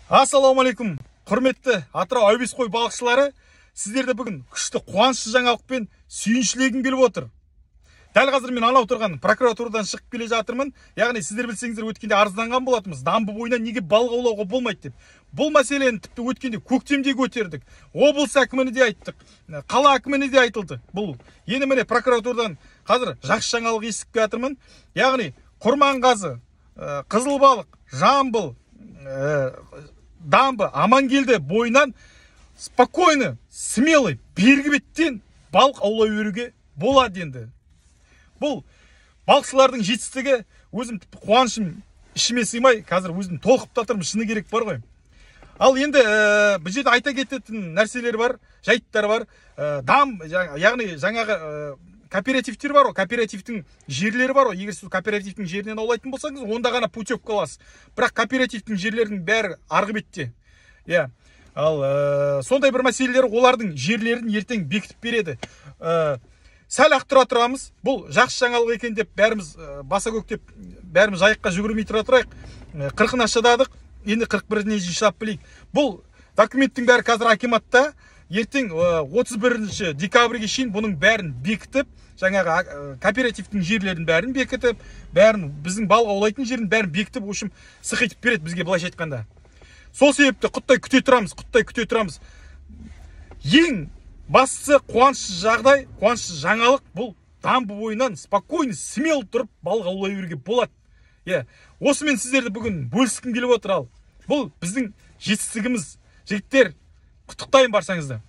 Ассалаумағалейкум, құрметті Атырау әуесқой балықшылары, сіздерді бүгін күшті қуанышты жаңалықпен сүйіншілегім келіп отыр. Дәл қазір мен анау тұрған прокуратурадан шығып келе жатырмын. Яғни сіздер білсеңіздер, өткенде арызданған болатынбыз. Дамбы бойынан неге балық аулауға болмайды деп. Бұл мәселені тіпті өткенде көктемде көтердік. Облыс әкіміне де айттық, қала әкіміне де айтылды. Бұл енді міне прокуратурадан қазір жақсы жаңалық естіп жатырмын. Яғни Құрманғазы, Қызылбалық, Жамбыл, Дамбы, Амангелді бойынан спокойно, смелый, бергі беттен балық аулай беруге болады енді. Бұл балықшылардың жетістігі, өзім қуанышым ішіме сыймай, қазір өзім толқып татырмын, шыны керек бар ғой. Ал енді бұл жерде айта кететін нәрселер бар, жайттар бар. Яғни жаңағы кооперативтер бар, кооперативтің жерлері бар. Егер сіз кооперативтің жерінен аулайтын болсаңыз, онда ғана путевка аласыз. Бірақ кооперативтің жерлерінің бәрі арғы бетте. Ал сондай бір мәселелер олардың жерлерін ертең бекітіп береді. Сәл ақ тұрамыз. Бұл жақсы жаңалық екен деп бәріміз баса көктеп, бәріміз жайыққа жүгірмей тұрайық. 40-ын ашададық, енді 41-іне шап білейік. Бұл документтің бәрі қазір акиматта. Ертең 31 декабрьге шейін бұның бәрін бекітіп, жаңағы кооперативтің жерлерін бәрін бекітіп, бәрін біздің балық аулайтын жерін бәрін бекітіп, өшім сық етіп береді бізге, былайша айтқанда. Сол себепті құттай күте тұрамыз. Ең бастысы қуанышты жағдай, қуанышты жаңалық, бұл дамбы бойынан спокойно, смело тұрып балық аулай беруге болады. Осымен сіздерді бүгін бөліскім келіп отыр. Бұл біздің жетістігіміз. Жігіттер, құттықтайын барсаңызды.